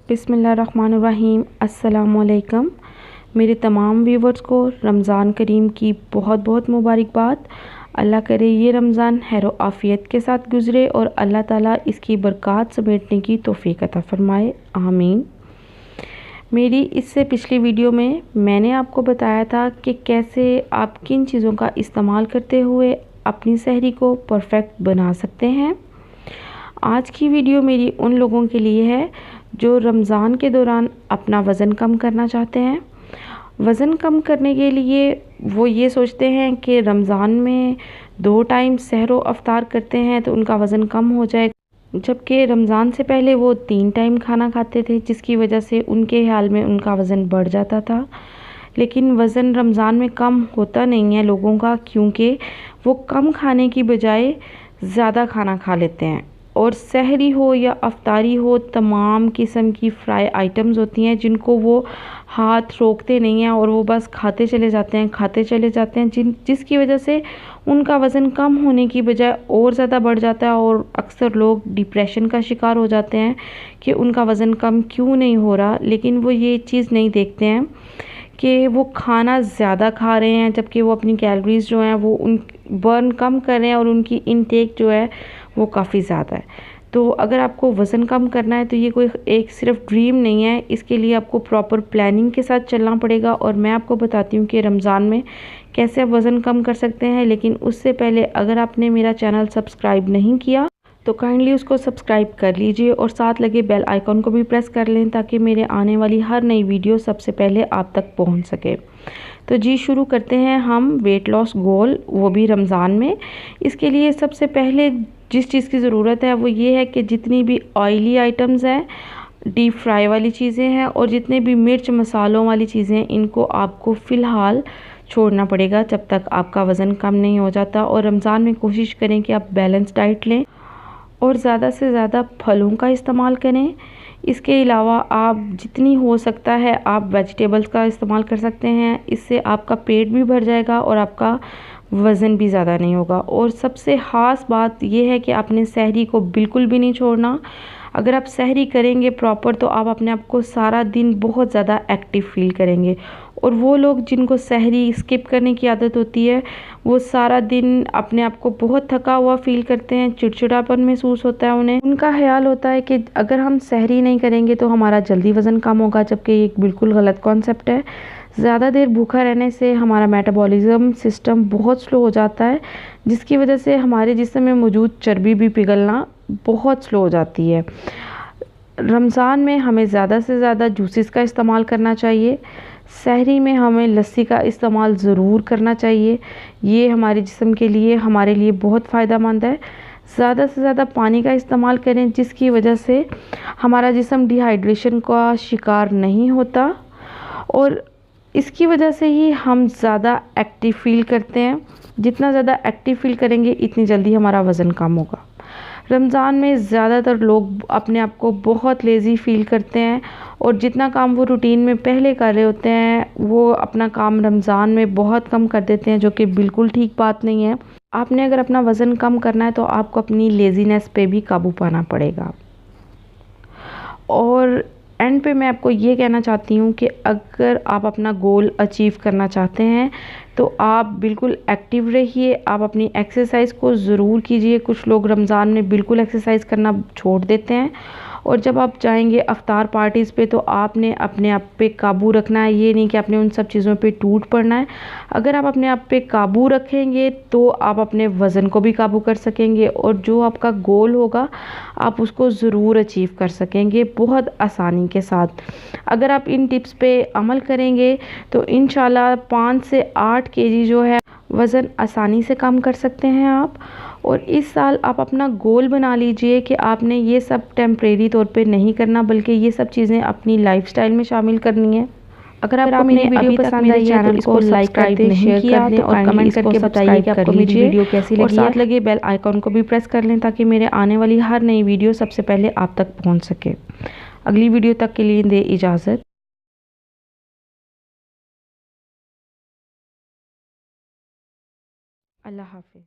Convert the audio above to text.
बिस्मिल्लाहिर्रहमानिर्रहीम। अस्सलामुअलैकुम। मेरे तमाम व्यूवर्स को रमज़ान करीम की बहुत बहुत मुबारकबाद। अल्लाह करे ये रमज़ान खैर आफ़ियत के साथ गुज़रे और अल्लाह ताला इसकी बरक़ात समेटने की तौफ़ीक अता फ़रमाए, आमीन। मेरी इससे पिछली वीडियो में मैंने आपको बताया था कि कैसे आप किन चीज़ों का इस्तेमाल करते हुए अपनी सहरी को परफ़ेक्ट बना सकते हैं। आज की वीडियो मेरी उन लोगों के लिए है जो रमज़ान के दौरान अपना वज़न कम करना चाहते हैं। वज़न कम करने के लिए वो ये सोचते हैं कि रमज़ान में 2 टाइम सहर व अफ्तार करते हैं तो उनका वज़न कम हो जाए, जबकि रमज़ान से पहले वो 3 टाइम खाना खाते थे, जिसकी वजह से उनके ख़्याल में उनका वज़न बढ़ जाता था। लेकिन वज़न रमज़ान में कम होता नहीं है लोगों का, क्योंकि वो कम खाने की बजाय ज़्यादा खाना खा लेते हैं। और सहरी हो या अफ्तारी हो, तमाम किस्म की फ्राई आइटम्स होती हैं जिनको वो हाथ रोकते नहीं हैं और वो बस खाते चले जाते हैं जिसकी वजह से उनका वज़न कम होने की बजाय और ज़्यादा बढ़ जाता है। और अक्सर लोग डिप्रेशन का शिकार हो जाते हैं कि उनका वज़न कम क्यों नहीं हो रहा, लेकिन वो ये चीज़ नहीं देखते हैं कि वो खाना ज़्यादा खा रहे हैं, जबकि वो अपनी कैलोरीज़ जो हैं वो उन बर्न कम कर रहे हैं और उनकी इनटेक जो है वो काफ़ी ज़्यादा है। तो अगर आपको वज़न कम करना है तो ये कोई एक सिर्फ ड्रीम नहीं है, इसके लिए आपको प्रॉपर प्लानिंग के साथ चलना पड़ेगा। और मैं आपको बताती हूँ कि रमज़ान में कैसे आप वज़न कम कर सकते हैं। लेकिन उससे पहले अगर आपने मेरा चैनल सब्सक्राइब नहीं किया तो काइंडली उसको सब्सक्राइब कर लीजिए और साथ लगे बेल आइकॉन को भी प्रेस कर लें, ताकि मेरे आने वाली हर नई वीडियो सबसे पहले आप तक पहुंच सके। तो जी शुरू करते हैं हम वेट लॉस गोल, वो भी रमज़ान में। इसके लिए सबसे पहले जिस चीज़ की ज़रूरत है वो ये है कि जितनी भी ऑयली आइटम्स हैं, डीप फ्राई वाली चीज़ें हैं और जितने भी मिर्च मसालों वाली चीज़ें हैं, इनको आपको फ़िलहाल छोड़ना पड़ेगा जब तक आपका वज़न कम नहीं हो जाता। और रमज़ान में कोशिश करें कि आप बैलेंस डाइट लें और ज़्यादा से ज़्यादा फलों का इस्तेमाल करें। इसके अलावा आप जितनी हो सकता है आप वेजिटेबल्स का इस्तेमाल कर सकते हैं। इससे आपका पेट भी भर जाएगा और आपका वज़न भी ज़्यादा नहीं होगा। और सबसे ख़ास बात यह है कि आपने सहरी को बिल्कुल भी नहीं छोड़ना। अगर आप सहरी करेंगे प्रॉपर तो आप अपने आप को सारा दिन बहुत ज़्यादा एक्टिव फील करेंगे। और वो लोग जिनको सहरी स्किप करने की आदत होती है वो सारा दिन अपने आप को बहुत थका हुआ फील करते हैं, चिड़चिड़ापन महसूस होता है उन्हें। उनका ख्याल होता है कि अगर हम सहरी नहीं करेंगे तो हमारा जल्दी वज़न कम होगा, जबकि ये एक बिल्कुल गलत कॉन्सेप्ट है। ज़्यादा देर भूखा रहने से हमारा मेटाबॉलिज़्म सिस्टम बहुत स्लो हो जाता है, जिसकी वजह से हमारे जिस्म में मौजूद चर्बी भी पिघलना बहुत स्लो हो जाती है। रमज़ान में हमें ज़्यादा से ज़्यादा जूसेस का इस्तेमाल करना चाहिए। सहरी में हमें लस्सी का इस्तेमाल ज़रूर करना चाहिए, ये हमारे जिस्म के लिए हमारे लिए बहुत फ़ायदेमंद है। ज़्यादा से ज़्यादा पानी का इस्तेमाल करें, जिसकी वजह से हमारा जिस्म डिहाइड्रेशन का शिकार नहीं होता और इसकी वजह से ही हम ज़्यादा एक्टिव फील करते हैं। जितना ज़्यादा एक्टिव फील करेंगे इतनी जल्दी हमारा वज़न कम होगा। रमज़ान में ज़्यादातर लोग अपने आप को बहुत लेज़ी फ़ील करते हैं और जितना काम वो रूटीन में पहले कर रहे होते हैं वो अपना काम रमज़ान में बहुत कम कर देते हैं, जो कि बिल्कुल ठीक बात नहीं है। आपने अगर अपना वज़न कम करना है तो आपको अपनी लेज़ीनेस पे भी काबू पाना पड़ेगा। और एंड पे मैं आपको ये कहना चाहती हूँ कि अगर आप अपना गोल अचीव करना चाहते हैं तो आप बिल्कुल एक्टिव रहिए, आप अपनी एक्सरसाइज को ज़रूर कीजिए। कुछ लोग रमज़ान में बिल्कुल एक्सरसाइज करना छोड़ देते हैं और जब आप जाएंगे अफ्तार पार्टीज़ पे तो आपने अपने आप पे काबू रखना है, ये नहीं कि आपने उन सब चीज़ों पे टूट पड़ना है। अगर आप अपने आप पे काबू रखेंगे तो आप अपने वज़न को भी काबू कर सकेंगे और जो आपका गोल होगा आप उसको ज़रूर अचीव कर सकेंगे बहुत आसानी के साथ। अगर आप इन टिप्स पे अमल करेंगे तो इंशाल्लाह 5 से 8 केजी जो है वज़न आसानी से कम कर सकते हैं आप। और इस साल आप अपना गोल बना लीजिए कि आपने ये सब टेम्परेरी तौर पे नहीं करना, बल्कि ये सब चीज़ें अपनी लाइफस्टाइल में शामिल करनी है। अगर आपको मेरी वीडियो पसंद आई है तो इसको लाइक कर दें, शेयर कर दें और कमेंट करके बताइए कि आपको मेरी वीडियो कैसी लगी और साथ लगे बेल आइकॉन को भी प्रेस कर लें, ताकि मेरे आने वाली हर नई वीडियो सबसे पहले आप तक पहुँच सके। अगली वीडियो तक के लिए दे इजाज़त। अल्लाह हाफ़िज़।